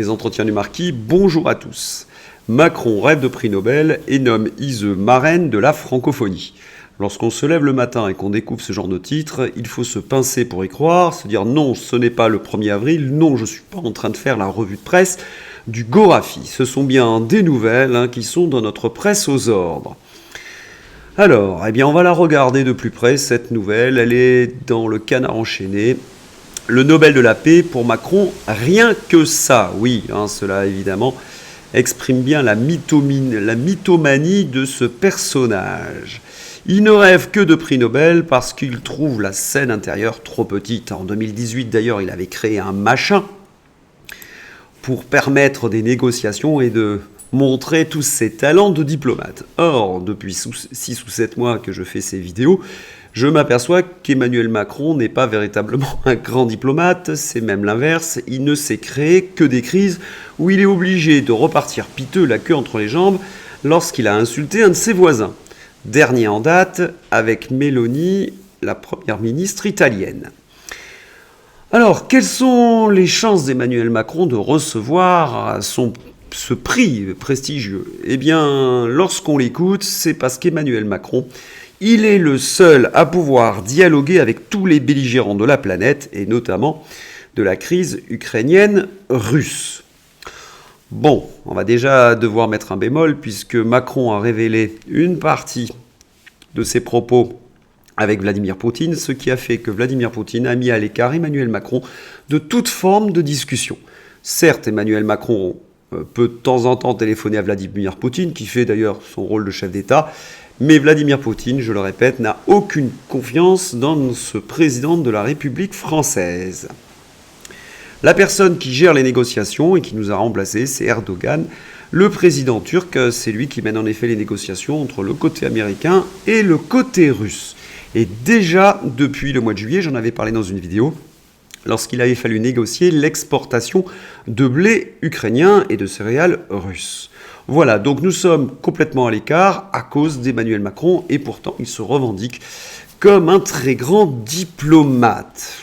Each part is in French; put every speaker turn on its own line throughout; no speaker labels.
Les entretiens du marquis, bonjour à tous. Macron rêve de prix Nobel et nomme Iseux marraine de la francophonie. Lorsqu'on se lève le matin et qu'on découvre ce genre de titre, il faut se pincer pour y croire, se dire non, ce n'est pas le 1er avril, non, je ne suis pas en train de faire la revue de presse du Gorafi. Ce sont bien des nouvelles qui sont dans notre presse aux ordres. Alors, on va la regarder de plus près, cette nouvelle. Elle est dans le Canard enchaîné. Le Nobel de la paix pour Macron, rien que ça. Oui, cela évidemment exprime bien la mythomanie de ce personnage. Il ne rêve que de prix Nobel parce qu'il trouve la scène intérieure trop petite. En 2018 d'ailleurs, il avait créé un machin pour permettre des négociations et de montrer tous ses talents de diplomate. Or, depuis 6 ou 7 mois que je fais ces vidéos, je m'aperçois qu'Emmanuel Macron n'est pas véritablement un grand diplomate, c'est même l'inverse, il ne sait créer que des crises où il est obligé de repartir piteux la queue entre les jambes lorsqu'il a insulté un de ses voisins. Dernier en date avec Meloni, la première ministre italienne. Alors, quelles sont les chances d'Emmanuel Macron de recevoir ce prix prestigieux ? Lorsqu'on l'écoute, c'est parce qu'Emmanuel Macron, il est le seul à pouvoir dialoguer avec tous les belligérants de la planète, et notamment de la crise ukrainienne-russe. Bon, on va déjà devoir mettre un bémol, puisque Macron a révélé une partie de ses propos avec Vladimir Poutine, ce qui a fait que Vladimir Poutine a mis à l'écart Emmanuel Macron de toute forme de discussion. Certes, Emmanuel Macron peut de temps en temps téléphoner à Vladimir Poutine, qui fait d'ailleurs son rôle de chef d'État, mais Vladimir Poutine, je le répète, n'a aucune confiance dans ce président de la République française. La personne qui gère les négociations et qui nous a remplacés, c'est Erdogan. Le président turc, c'est lui qui mène en effet les négociations entre le côté américain et le côté russe. Et déjà, depuis le mois de juillet, j'en avais parlé dans une vidéo, lorsqu'il avait fallu négocier l'exportation de blé ukrainien et de céréales russes. Voilà, donc nous sommes complètement à l'écart à cause d'Emmanuel Macron, et pourtant il se revendique comme un très grand diplomate.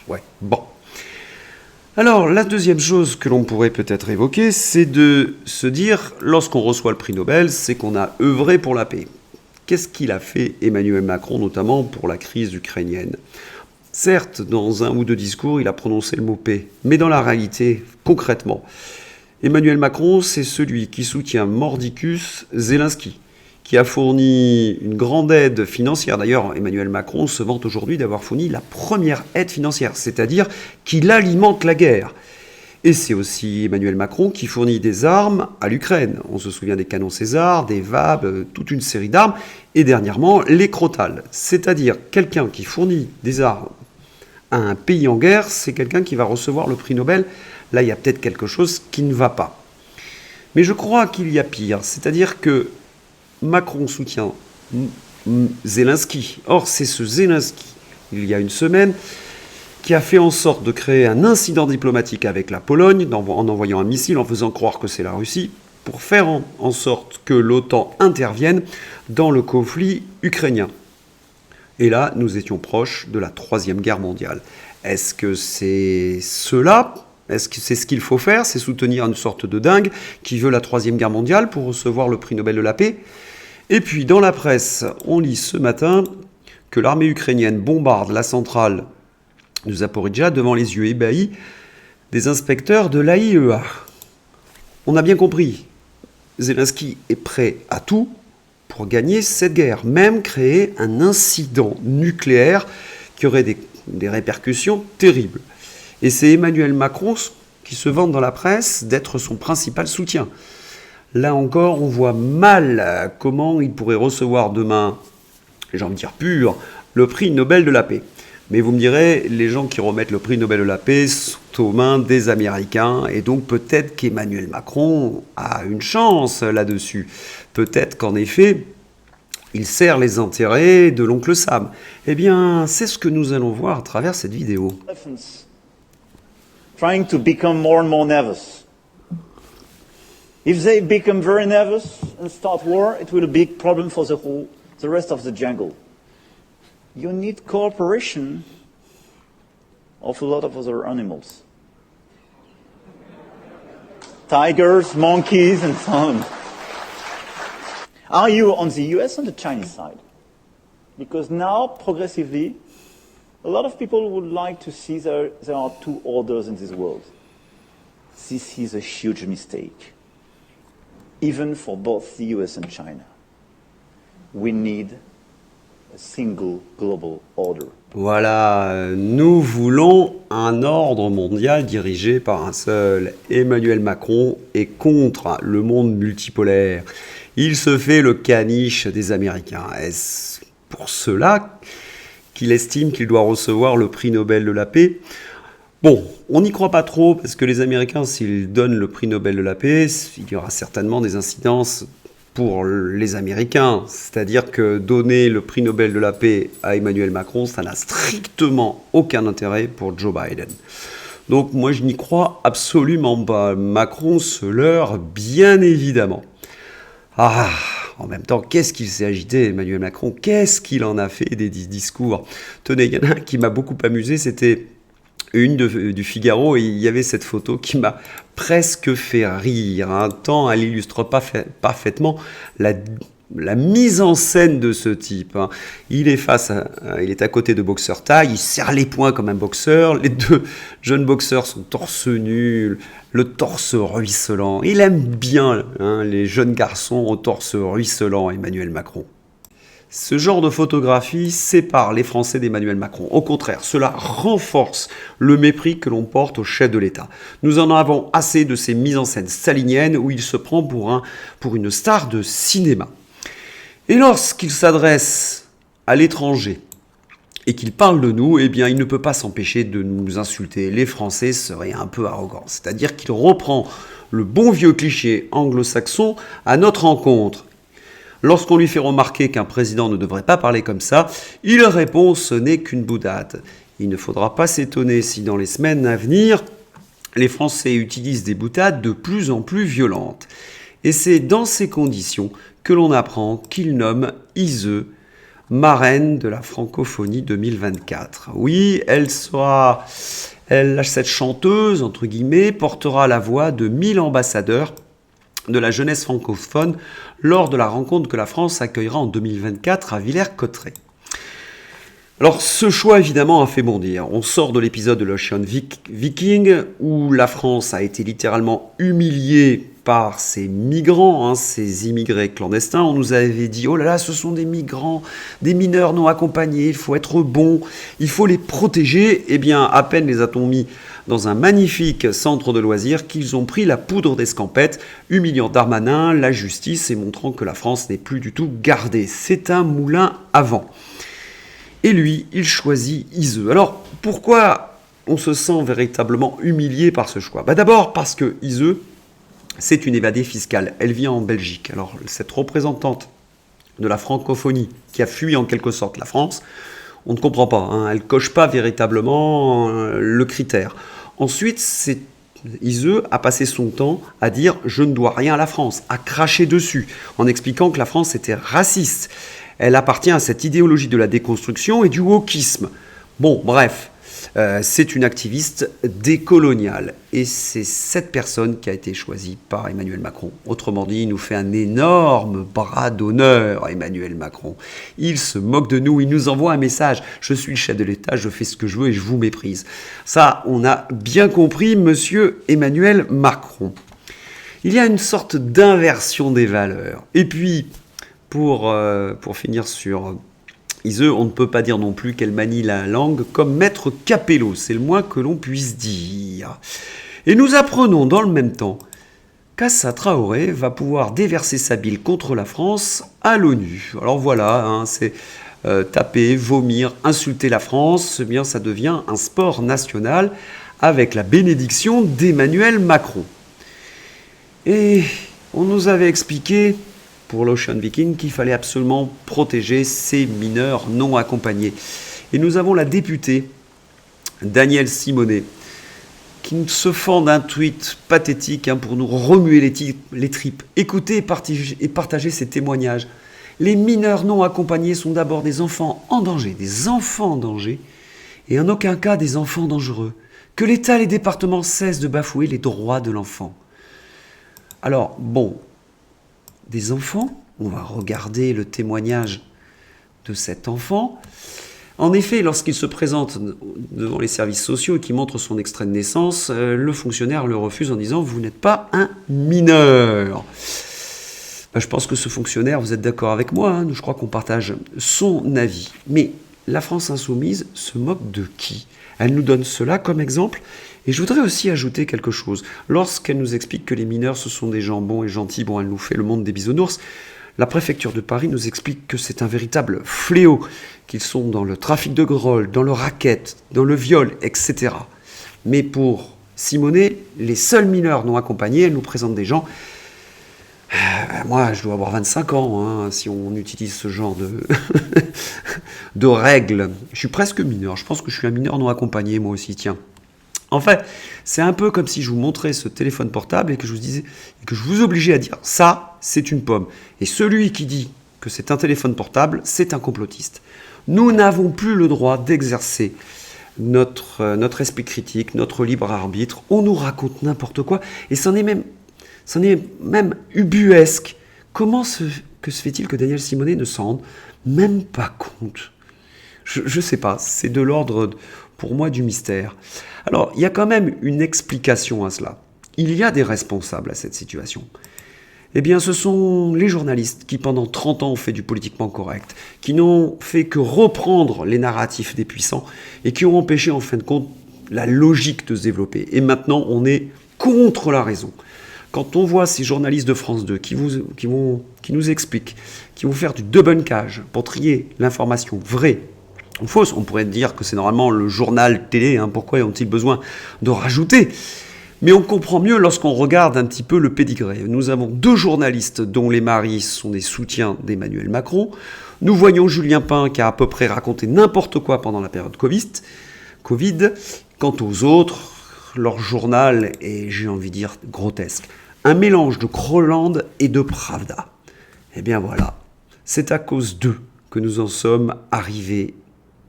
Ouais, bon. Alors, la deuxième chose que l'on pourrait peut-être évoquer, c'est de se dire, lorsqu'on reçoit le prix Nobel, c'est qu'on a œuvré pour la paix. Qu'est-ce qu'il a fait, Emmanuel Macron, notamment pour la crise ukrainienne ? Certes, dans un ou deux discours, il a prononcé le mot paix, mais dans la réalité, concrètement, Emmanuel Macron, c'est celui qui soutient mordicus Zelensky, qui a fourni une grande aide financière. D'ailleurs, Emmanuel Macron se vante aujourd'hui d'avoir fourni la première aide financière, c'est-à-dire qu'il alimente la guerre. Et c'est aussi Emmanuel Macron qui fournit des armes à l'Ukraine. On se souvient des canons César, des VAB, toute une série d'armes, et dernièrement, les Crotales. C'est-à-dire quelqu'un qui fournit des armes à un pays en guerre, c'est quelqu'un qui va recevoir le prix Nobel. Là, il y a peut-être quelque chose qui ne va pas. Mais je crois qu'il y a pire, c'est-à-dire que Macron soutient Zelensky. Or, c'est ce Zelensky, il y a une semaine, qui a fait en sorte de créer un incident diplomatique avec la Pologne, en envoyant un missile, en faisant croire que c'est la Russie, pour faire en sorte que l'OTAN intervienne dans le conflit ukrainien. Et là, nous étions proches de la Troisième Guerre mondiale. Est-ce que c'est cela ? Est-ce que c'est ce qu'il faut faire ? C'est soutenir une sorte de dingue qui veut la Troisième Guerre mondiale pour recevoir le prix Nobel de la paix ? Et puis, dans la presse, on lit ce matin que l'armée ukrainienne bombarde la centrale de Zaporijjia devant les yeux ébahis des inspecteurs de l'AIEA. On a bien compris, Zelensky est prêt à tout pour gagner cette guerre, même créer un incident nucléaire qui aurait des répercussions terribles. Et c'est Emmanuel Macron qui se vante dans la presse d'être son principal soutien. Là encore, on voit mal comment il pourrait recevoir demain, j'ai envie de dire pur, le prix Nobel de la paix. Mais vous me direz, les gens qui remettent le prix Nobel de la paix sont aux mains des Américains, et donc peut-être qu'Emmanuel Macron a une chance là-dessus. Peut-être qu'en effet, il sert les intérêts de l'oncle Sam. C'est ce que nous allons voir à travers cette vidéo.
Trying to become more and more nervous. If they become very nervous and start war, it will be a big problem for the rest of the jungle. You need cooperation of a lot of other animals. tigers, monkeys, and so on. Are you on the US or the Chinese side? Because now, progressively, a lot of people would like to see there are two orders in this world. This is a huge mistake, even for both the US and China. We need a single global order.
Voilà, nous voulons un ordre mondial dirigé par un seul. Emmanuel Macron est contre le monde multipolaire. Il se fait le caniche des Américains. Est-ce pour cela qu'il estime qu'il doit recevoir le prix Nobel de la paix ? Bon, on n'y croit pas trop parce que les Américains, s'ils donnent le prix Nobel de la paix, il y aura certainement des incidences pour les Américains. C'est-à-dire que donner le prix Nobel de la paix à Emmanuel Macron, ça n'a strictement aucun intérêt pour Joe Biden. Donc moi, je n'y crois absolument pas. Macron se leurre, bien évidemment. Ah, en même temps, qu'est-ce qu'il s'est agité, Emmanuel Macron ? Qu'est-ce qu'il en a fait des discours ? Tenez, il y en a un qui m'a beaucoup amusé, c'était une du Figaro, et il y avait cette photo qui m'a presque fait rire, hein, tant elle illustre parfaitement la mise en scène de ce type. Hein. Il est à côté de boxeurs thaï, il serre les poings comme un boxeur, les deux jeunes boxeurs sont torse nu, le torse ruisselant. Il aime bien les jeunes garçons au torse ruisselant, Emmanuel Macron. Ce genre de photographie sépare les Français d'Emmanuel Macron. Au contraire, cela renforce le mépris que l'on porte au chef de l'État. Nous en avons assez de ces mises en scène staliniennes où il se prend pour une star de cinéma. Et lorsqu'il s'adresse à l'étranger et qu'il parle de nous, eh bien, il ne peut pas s'empêcher de nous insulter. Les Français seraient un peu arrogants. C'est-à-dire qu'il reprend le bon vieux cliché anglo-saxon à notre encontre. Lorsqu'on lui fait remarquer qu'un président ne devrait pas parler comme ça, il répond « ce n'est qu'une boutade ». Il ne faudra pas s'étonner si dans les semaines à venir, les Français utilisent des boutades de plus en plus violentes. Et c'est dans ces conditions que l'on apprend qu'il nomme Ise marraine de la francophonie 2024. Oui, cette chanteuse, entre guillemets, portera la voix de 1000 ambassadeurs de la jeunesse francophone lors de la rencontre que la France accueillera en 2024 à Villers-Cotterêts. Alors ce choix évidemment a fait bondir. On sort de l'épisode de l'Ocean Viking où la France a été littéralement humiliée par ces migrants, ces immigrés clandestins. On nous avait dit « oh là là, ce sont des migrants, des mineurs non accompagnés, il faut être bon, il faut les protéger ». Eh bien, à peine les a-t-on mis dans un magnifique centre de loisirs qu'ils ont pris la poudre d'escampette, humiliant Darmanin, la justice et montrant que la France n'est plus du tout gardée. C'est un moulin à vent. Et lui, il choisit Ise. Alors, pourquoi on se sent véritablement humilié par ce choix ? D'abord parce que Ise, c'est une évadée fiscale. Elle vit en Belgique. Alors, cette représentante de la francophonie qui a fui en quelque sorte la France, on ne comprend pas. Elle ne coche pas véritablement le critère. Ensuite, Ise a passé son temps à dire « je ne dois rien à la France », à cracher dessus, en expliquant que la France était raciste. Elle appartient à cette idéologie de la déconstruction et du wokisme. Bon, bref, c'est une activiste décoloniale. Et c'est cette personne qui a été choisie par Emmanuel Macron. Autrement dit, il nous fait un énorme bras d'honneur, Emmanuel Macron. Il se moque de nous, il nous envoie un message. Je suis le chef de l'État, je fais ce que je veux et je vous méprise. Ça, on a bien compris, monsieur Emmanuel Macron. Il y a une sorte d'inversion des valeurs. Et puis, pour finir sur Ise, on ne peut pas dire non plus qu'elle manie la langue comme Maître Capello, c'est le moins que l'on puisse dire. Et nous apprenons dans le même temps qu'Assa Traoré va pouvoir déverser sa bile contre la France à l'ONU. Alors voilà, c'est taper, vomir, insulter la France, eh bien ça devient un sport national avec la bénédiction d'Emmanuel Macron. Et on nous avait expliqué pour l'Ocean Viking qu'il fallait absolument protéger ces mineurs non accompagnés. Et nous avons la députée Danielle Simonet qui se fend d'un tweet pathétique pour nous remuer les tripes. Écoutez et partagez ces témoignages. Les mineurs non accompagnés sont d'abord des enfants en danger, et en aucun cas des enfants dangereux. Que l'État et les départements cessent de bafouer les droits de l'enfant. Alors, bon, des enfants, on va regarder le témoignage de cet enfant. En effet, lorsqu'il se présente devant les services sociaux et qu'il montre son extrait de naissance, le fonctionnaire le refuse en disant « Vous n'êtes pas un mineur ». Je pense que ce fonctionnaire, vous êtes d'accord avec moi, hein, je crois qu'on partage son avis. Mais la France insoumise se moque de qui? Elle nous donne cela comme exemple. Et je voudrais aussi ajouter quelque chose. Lorsqu'elle nous explique que les mineurs, ce sont des gens bons et gentils, bon, elle nous fait le monde des bisounours, la préfecture de Paris nous explique que c'est un véritable fléau, qu'ils sont dans le trafic de drogue, dans le racket, dans le viol, etc. Mais pour Simonet, les seuls mineurs non accompagnés, elle nous présente des gens... Moi, je dois avoir 25 ans, hein, si on utilise ce genre de règles. Je suis presque mineur, je pense que je suis un mineur non accompagné, moi aussi, tiens. En fait, c'est un peu comme si je vous montrais ce téléphone portable et que je vous disais, que je vous obligeais à dire ça, c'est une pomme. Et celui qui dit que c'est un téléphone portable, c'est un complotiste. Nous n'avons plus le droit d'exercer notre esprit critique, notre libre arbitre. On nous raconte n'importe quoi et c'en est même ubuesque. Comment se fait-il que Daniel Simonet ne s'en rende même pas compte? Je ne sais pas, c'est de l'ordre, pour moi, du mystère. Alors, il y a quand même une explication à cela. Il y a des responsables à cette situation. Eh bien, ce sont les journalistes qui, pendant 30 ans, ont fait du politiquement correct, qui n'ont fait que reprendre les narratifs des puissants et qui ont empêché, en fin de compte, la logique de se développer. Et maintenant, on est contre la raison. Quand on voit ces journalistes de France 2 qui nous expliquent, qui vont faire du debunkage pour trier l'information vraie ou fausse, on pourrait dire que c'est normalement le journal télé, hein, pourquoi ont-ils besoin de rajouter? Mais on comprend mieux lorsqu'on regarde un petit peu le pédigré. Nous avons 2 journalistes dont les maris sont des soutiens d'Emmanuel Macron. Nous voyons Julien Pain qui a à peu près raconté n'importe quoi pendant la période Covid. Quant aux autres, leur journal est, j'ai envie de dire, grotesque. Un mélange de Crowland et de Pravda. Eh bien voilà, c'est à cause d'eux que nous en sommes arrivés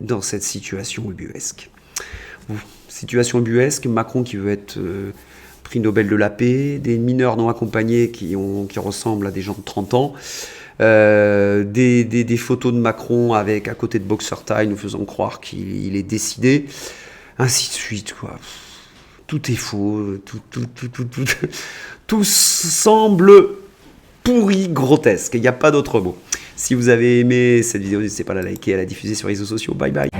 dans cette situation ubuesque. Situation ubuesque, Macron qui veut être prix Nobel de la paix, des mineurs non accompagnés qui ressemblent à des gens de 30 ans, des photos de Macron avec à côté de boxer taille nous faisant croire qu'il est décidé, ainsi de suite, quoi. Tout est faux, tout semble pourri, grotesque, il n'y a pas d'autre mot. Si vous avez aimé cette vidéo, n'hésitez pas à la liker, à la diffuser sur les réseaux sociaux. Bye bye.